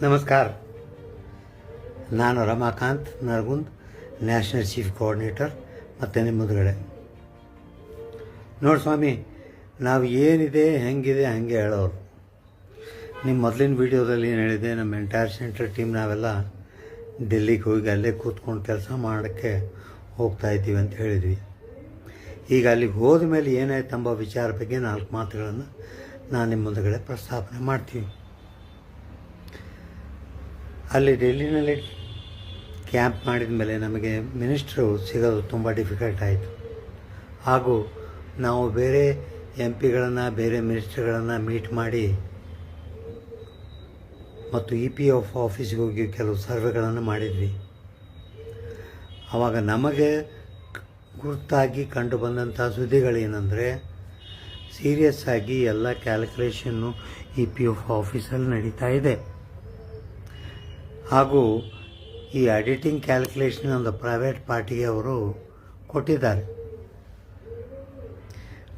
ನಮಸ್ಕಾರ. ನಾನು Ramakant Nargund, national chief coordinator ಮತ್ತು ನಿಮ್ಮ ಮುಂದುಗಡೆ. ನೋಡಿ ಸ್ವಾಮಿ, ನಾವು ಏನಿದೆ ಹೆಂಗಿದೆ ಹಾಗೆ ಹೇಳೋರು. ನಿಮ್ಮ ಮೊದಲಿನ ವೀಡಿಯೋದಲ್ಲಿ ಏನು ಹೇಳಿದೆ, ನಮ್ಮ ಎಂಟೈರ್ ಸೆಂಟ್ರಲ್ ಟೀಮ್ ನಾವೆಲ್ಲ ಡೆಲ್ಲಿಗೆ ಹೋಗಿ ಅಲ್ಲೇ ಕೂತ್ಕೊಂಡು ಕೆಲಸ ಮಾಡೋಕ್ಕೆ ಹೋಗ್ತಾ ಇದ್ದೀವಿ ಅಂತ ಹೇಳಿದ್ವಿ. ಈಗ ಅಲ್ಲಿಗೆ ಹೋದ ಮೇಲೆ ಏನಾಯ್ತು ಎಂಬ ವಿಚಾರ ಬಗ್ಗೆ 4 ಮಾತುಗಳನ್ನು ನಾನು ನಿಮ್ಮ ಮುಂದುಗಡೆ ಪ್ರಸ್ತಾಪನೆ ಮಾಡ್ತೀವಿ. ಅಲ್ಲಿ ಡೆಲ್ಲಿನಲ್ಲಿ ಕ್ಯಾಂಪ್ ಮಾಡಿದ ಮೇಲೆ ನಮಗೆ ಮಿನಿಸ್ಟ್ರು ಸಿಗೋದು ತುಂಬ ಡಿಫಿಕಲ್ಟ್ ಆಯಿತು. ಹಾಗೂ ನಾವು ಬೇರೆ MP ಬೇರೆ ಮಿನಿಸ್ಟ್ರುಗಳನ್ನು ಮೀಟ್ ಮಾಡಿ ಮತ್ತು EPF ಆಫೀಸ್ಗೆ ಹೋಗಿ ಕೆಲವು ಸರ್ವೆಗಳನ್ನು ಮಾಡಿದ್ವಿ. ಆವಾಗ ನಮಗೆ ಗುರುತಾಗಿ ಕಂಡು ಬಂದಂಥ ಸುದ್ದಿಗಳೇನೆಂದರೆ, ಸೀರಿಯಸ್ ಆಗಿ ಎಲ್ಲ ಕ್ಯಾಲ್ಕುಲೇಷನ್ನು EPF ಆಫೀಸಲ್ಲಿ ನಡೀತಾ ಇದೆ. ಹಾಗೂ ಈ ಎಡಿಟಿಂಗ್ ಕ್ಯಾಲ್ಕುಲೇಷನ್ ಒಂದು ಪ್ರೈವೇಟ್ ಪಾರ್ಟಿಗೆ ಅವರು ಕೊಟ್ಟಿದ್ದಾರೆ.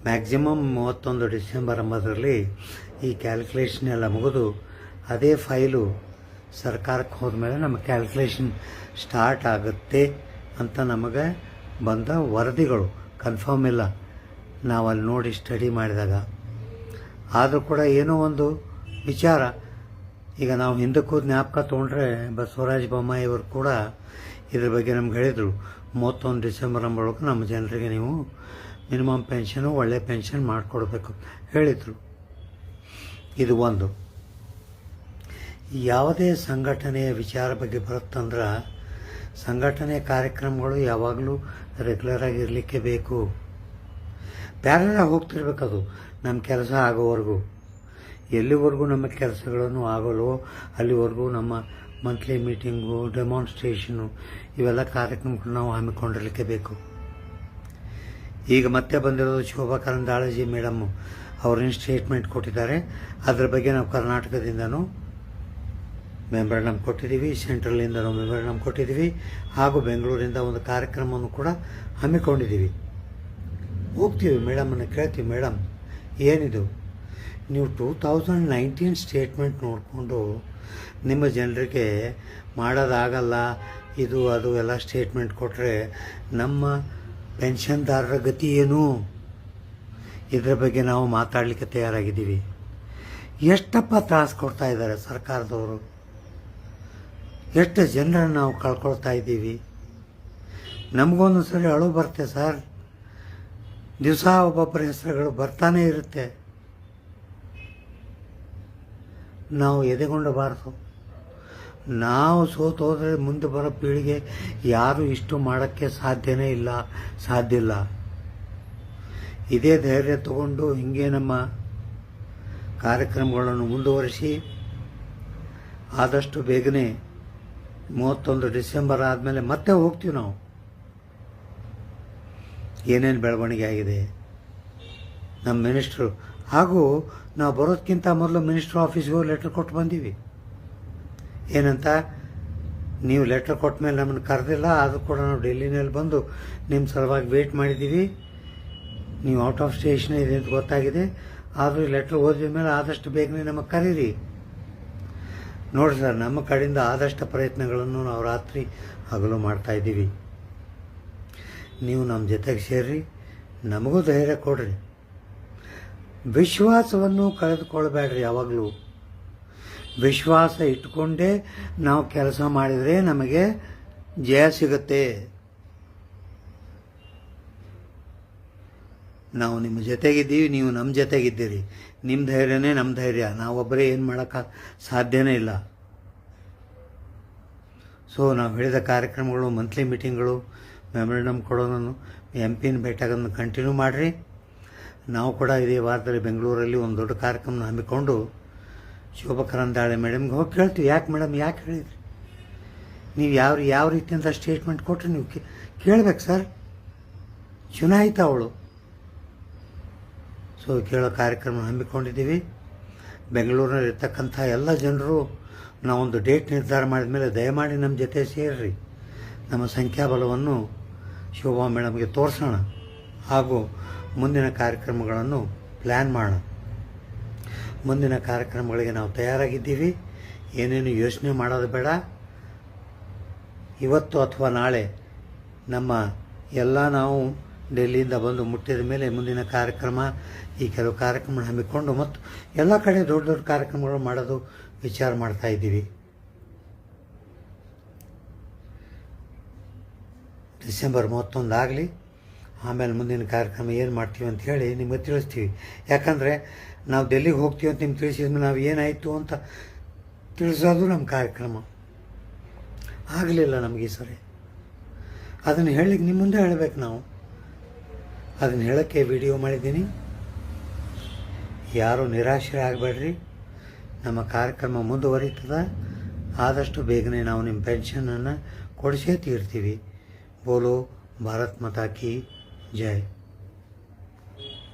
ಮ್ಯಾಕ್ಸಿಮಮ್ 31 ಡಿಸೆಂಬರ್ ಎಂಬುದರಲ್ಲಿ ಈ ಕ್ಯಾಲ್ಕುಲೇಷನ್ ಎಲ್ಲ ಮುಗಿದು ಅದೇ ಫೈಲು ಸರ್ಕಾರಕ್ಕೆ ಹೋದ್ಮೇಲೆ ನಮ್ಮ ಕ್ಯಾಲ್ಕುಲೇಷನ್ ಸ್ಟಾರ್ಟ್ ಆಗುತ್ತೆ ಅಂತ ನಮಗೆ ಬಂದ ವರದಿಗಳು. ಕನ್ಫರ್ಮ್ ಇಲ್ಲ, ನಾವು ಅಲ್ಲಿ ನೋಡಿ ಸ್ಟಡಿ ಮಾಡಿದಾಗ. ಆದರೂ ಕೂಡ ಏನೋ ಒಂದು ವಿಚಾರ. ಈಗ ನಾವು ಹಿಂದಕ್ಕೂ ಜ್ಞಾಪಕ ತೊಗೊಂಡ್ರೆ ಬಸವರಾಜ ಬೊಮ್ಮಾಯಿ ಅವರು ಕೂಡ ಇದ್ರ ಬಗ್ಗೆ ನಮ್ಗೆ ಹೇಳಿದರು, 31 ಡಿಸೆಂಬರ್ ಒಳಗೆ ನಮ್ಮ ಜನರಿಗೆ ನೀವು ಮಿನಿಮಮ್ ಪೆನ್ಷನು ಒಳ್ಳೆ ಪೆನ್ಷನ್ ಮಾಡಿಕೊಡ್ಬೇಕು ಹೇಳಿದರು. ಇದು ಒಂದು. ಯಾವುದೇ ಸಂಘಟನೆಯ ವಿಚಾರ ಬಗ್ಗೆ ಬರುತ್ತಂದ್ರೆ ಸಂಘಟನೆ ಕಾರ್ಯಕ್ರಮಗಳು ಯಾವಾಗಲೂ ರೆಗ್ಯುಲರಾಗಿ ಇರಲಿಕ್ಕೆ ಬೇಕು. ಪ್ಯಾರಲ ಹೋಗ್ತಿರ್ಬೇಕದು ನಮ್ಮ ಕೆಲಸ ಆಗೋವರೆಗೂ. ಎಲ್ಲಿವರೆಗೂ ನಮ್ಮ ಕೆಲಸಗಳನ್ನು ಆಗಲು ಅಲ್ಲಿವರೆಗೂ ನಮ್ಮ ಮಂತ್ಲಿ ಮೀಟಿಂಗು, ಡೆಮಾನ್ಸ್ಟ್ರೇಷನು ಇವೆಲ್ಲ ಕಾರ್ಯಕ್ರಮಗಳು ನಾವು ಹಮ್ಮಿಕೊಂಡಿರಲಿಕ್ಕೆ ಬೇಕು. ಈಗ ಮತ್ತೆ ಬಂದಿರೋದು ಶೋಭಾ ಕರಂದಾಳಜಿ ಮೇಡಮ್ಮು ಅವ್ರೇನು ಸ್ಟೇಟ್ಮೆಂಟ್ ಕೊಟ್ಟಿದ್ದಾರೆ, ಅದರ ಬಗ್ಗೆ ನಾವು ಕರ್ನಾಟಕದಿಂದನೂ ಮೆಮೊರಂಡಮ್ ಕೊಟ್ಟಿದ್ದೀವಿ, ಸೆಂಟ್ರಲಿಂದನೂ ಮೆಮೊರಂಡಮ್ ಕೊಟ್ಟಿದ್ದೀವಿ, ಹಾಗೂ ಬೆಂಗಳೂರಿಂದ ಒಂದು ಕಾರ್ಯಕ್ರಮವನ್ನು ಕೂಡ ಹಮ್ಮಿಕೊಂಡಿದ್ದೀವಿ. ಹೋಗ್ತೀವಿ ಮೇಡಮನ್ನು ಕೇಳ್ತೀವಿ, ಮೇಡಮ್ ಏನಿದು ನೀವು 2019 ಸ್ಟೇಟ್ಮೆಂಟ್ ನೋಡಿಕೊಂಡು ನಿಮ್ಮ ಜನರಿಗೆ ಮಾಡೋದಾಗಲ್ಲ ಇದು ಅದು ಎಲ್ಲ ಸ್ಟೇಟ್ಮೆಂಟ್ ಕೊಟ್ಟರೆ ನಮ್ಮ ಪೆನ್ಷನ್ದಾರರ ಗತಿ ಏನು? ಇದರ ಬಗ್ಗೆ ನಾವು ಮಾತಾಡಲಿಕ್ಕೆ ತಯಾರಾಗಿದ್ದೀವಿ. ಎಷ್ಟಪ್ಪ ತ್ರಾಸು ಕೊಡ್ತಾ ಇದ್ದಾರೆ ಸರ್ಕಾರದವರು, ಎಷ್ಟು ಜನರನ್ನು ನಾವು ಕಳ್ಕೊಳ್ತಾ ಇದ್ದೀವಿ. ನಮಗೊಂದು ಸರಿ ಅಳು ಬರುತ್ತೆ ಸರ್. ದಿವಸ ಒಬ್ಬೊಬ್ಬರ ಹೆಸರುಗಳು ಬರ್ತಾನೇ ಇರುತ್ತೆ. ನಾವು ಎದೆಗೊಂಡಬಾರದು. ನಾವು ಸೋತು ಹೋದರೆ ಮುಂದೆ ಬರೋ ಪೀಳಿಗೆ ಯಾರು ಇಷ್ಟು ಮಾಡೋಕ್ಕೆ ಸಾಧ್ಯ ಇಲ್ಲ. ಇದೇ ಧೈರ್ಯ ತಗೊಂಡು ಹೀಗೆ ನಮ್ಮ ಕಾರ್ಯಕ್ರಮಗಳನ್ನು ಮುಂದುವರಿಸಿ ಆದಷ್ಟು ಬೇಗನೆ 31 ಡಿಸೆಂಬರ್ ಆದಮೇಲೆ ಮತ್ತೆ ಹೋಗ್ತೀವಿ. ನಾವು ಏನೇನು ಬೆಳವಣಿಗೆ ಆಗಿದೆ ನಮ್ಮ ಮಿನಿಸ್ಟ್ರು, ಹಾಗೂ ನಾವು ಬರೋದಕ್ಕಿಂತ ಮೊದಲು ಮಿನಿಸ್ಟ್ರ್ ಆಫೀಸ್ಗೆ ಲೆಟ್ರ್ ಕೊಟ್ಟು ಬಂದೀವಿ. ಏನಂತ, ನೀವು ಲೆಟ್ರ್ ಕೊಟ್ಟ ಮೇಲೆ ನಮ್ಮನ್ನು ಕರೆದಿಲ್ಲ, ಆದರೂ ಕೂಡ ನಾವು ಡೆಲ್ಲಿನಲ್ಲಿ ಬಂದು ನಿಮ್ಮ ಸಲುವಾಗಿ ವೇಟ್ ಮಾಡಿದ್ದೀವಿ. ನೀವು ಔಟ್ ಆಫ್ ಸ್ಟೇಷನ್ ಇದೆ ಅಂತ ಗೊತ್ತಾಗಿದೆ, ಆದರೂ ಈ ಲೆಟ್ರ್ ಓದಿದ ಮೇಲೆ ಆದಷ್ಟು ಬೇಗನೆ ನಮಗೆ ಕರೀರಿ. ನೋಡಿ ಸರ್, ನಮ್ಮ ಕಡೆಯಿಂದ ಆದಷ್ಟು ಪ್ರಯತ್ನಗಳನ್ನು ನಾವು ರಾತ್ರಿ ಹಗಲು ಮಾಡ್ತಾಯಿದ್ದೀವಿ. ನೀವು ನಮ್ಮ ಜೊತೆಗೆ ಸೇರ್ರಿ, ನಮಗೂ ಧೈರ್ಯ ಕೊಡ್ರಿ. ವಿಶ್ವಾಸವನ್ನು ಕಳೆದುಕೊಳ್ಬೇಡ್ರಿ. ಯಾವಾಗಲೂ ವಿಶ್ವಾಸ ಇಟ್ಕೊಂಡೇ ನಾವು ಕೆಲಸ ಮಾಡಿದರೆ ನಮಗೆ ಜಯ ಸಿಗುತ್ತೆ. ನಾವು ನಿಮ್ಮ ಜೊತೆಗಿದ್ದೀವಿ, ನೀವು ನಮ್ಮ ಜೊತೆಗಿದ್ದೀರಿ. ನಿಮ್ಮ ಧೈರ್ಯನೇ ನಮ್ಮ ಧೈರ್ಯ. ನಾವೊಬ್ಬರೇ ಏನು ಮಾಡೋಕ್ಕೆ ಸಾಧ್ಯನೇ ಇಲ್ಲ. ಸೊ ನಾವು ಹೇಳಿದ ಕಾರ್ಯಕ್ರಮಗಳು, ಮಂತ್ಲಿ ಮೀಟಿಂಗ್ಗಳು, ಮೆಮೊರಂಡಮ್ ಕೊಡೋದನ್ನು, MP ಭೇಟಿಯಾಗೋದನ್ನು ಕಂಟಿನ್ಯೂ ಮಾಡಿರಿ. ನಾವು ಕೂಡ ಇದೇ ವಾರದಲ್ಲಿ ಬೆಂಗಳೂರಲ್ಲಿ ಒಂದು ದೊಡ್ಡ ಕಾರ್ಯಕ್ರಮ ಹಮ್ಮಿಕೊಂಡು ಶೋಭಾ ಕರಂದಾಳೆ ಮೇಡಮ್ಗೆ ಹೋಗಿ ಕೇಳ್ತೀವಿ, ಯಾಕೆ ಮೇಡಮ್ ಯಾಕೆ ಹೇಳಿದ್ರಿ ನೀವು, ಯಾವ ರೀತಿಯಿಂದ ಸ್ಟೇಟ್ಮೆಂಟ್ ಕೊಟ್ಟರೆ ನೀವು ಕೇಳಬೇಕು ಸರ್, ಚುನಾಯಿತ ಅವಳು. ಸೊ ಕೇಳೋ ಕಾರ್ಯಕ್ರಮ ಹಮ್ಮಿಕೊಂಡಿದ್ದೀವಿ. ಬೆಂಗಳೂರಿನಲ್ಲಿ ಇರ್ತಕ್ಕಂಥ ಎಲ್ಲ ಜನರು ನಾವೊಂದು ಡೇಟ್ ನಿರ್ಧಾರ ಮಾಡಿದ ಮೇಲೆ ದಯಮಾಡಿ ನಮ್ಮ ಜೊತೆ ಸೇರಿರಿ. ನಮ್ಮ ಸಂಖ್ಯಾಬಲವನ್ನು ಶೋಭಾ ಮೇಡಮ್ಗೆ ತೋರಿಸೋಣ, ಹಾಗೂ ಮುಂದಿನ ಕಾರ್ಯಕ್ರಮಗಳನ್ನು ಪ್ಲ್ಯಾನ್ ಮಾಡೋಣ. ಮುಂದಿನ ಕಾರ್ಯಕ್ರಮಗಳಿಗೆ ನಾವು ತಯಾರಾಗಿದ್ದೀವಿ. ಏನೇನು ಯೋಚನೆ ಮಾಡೋದು ಬೇಡ. ಇವತ್ತು ಅಥವಾ ನಾಳೆ ನಮ್ಮ ಎಲ್ಲ ನಾವು ಡೆಲ್ಲಿಯಿಂದ ಬಂದು ಮುಟ್ಟಿದ ಮೇಲೆ ಮುಂದಿನ ಕಾರ್ಯಕ್ರಮ, ಈ ಕೆಲವು ಕಾರ್ಯಕ್ರಮ ಹಮ್ಮಿಕೊಂಡು ಮತ್ತು ಎಲ್ಲ ಕಡೆ ದೊಡ್ಡ ದೊಡ್ಡ ಕಾರ್ಯಕ್ರಮಗಳು ಮಾಡೋದು ವಿಚಾರ ಮಾಡ್ತಾ ಇದ್ದೀವಿ. ಡಿಸೆಂಬರ್ 31 ಆಗಲಿ, ಆಮೇಲೆ ಮುಂದಿನ ಕಾರ್ಯಕ್ರಮ ಏನು ಮಾಡ್ತೀವಿ ಅಂತ ಹೇಳಿ ನಿಮಗೆ ತಿಳಿಸ್ತೀವಿ. ಯಾಕಂದರೆ ನಾವು ಡೆಲ್ಲಿಗೆ ಹೋಗ್ತೀವಿ ಅಂತ ನಿಮ್ಗೆ ತಿಳಿಸಿದ್ಮೇಲೆ ನಾವು ಏನಾಯಿತು ಅಂತ ತಿಳಿಸೋದು ನಮ್ಮ ಕಾರ್ಯಕ್ರಮ ಆಗಲಿಲ್ಲ ನಮಗೆ ಈ ಸರಿ. ಅದನ್ನು ಹೇಳಲಿಕ್ಕೆ ನಿಮ್ಮ ಮುಂದೆ ಹೇಳಬೇಕು ನಾವು. ಅದನ್ನು ಹೇಳೋಕ್ಕೆ ವಿಡಿಯೋ ಮಾಡಿದ್ದೀನಿ. ಯಾರೂ ನಿರಾಶೆ ಆಗಬೇಡ್ರಿ, ನಮ್ಮ ಕಾರ್ಯಕ್ರಮ ಮುಂದುವರಿತದೆ. ಆದಷ್ಟು ಬೇಗನೆ ನಾವು ನಿಮ್ಮ ಪೆನ್ಷನನ್ನು ಕೊಡಿಸೇ ತೀರ್ತೀವಿ. ಬೋಲೋ ಭಾರತ್ ಮಾತಾ ಕಿ ಜೈ.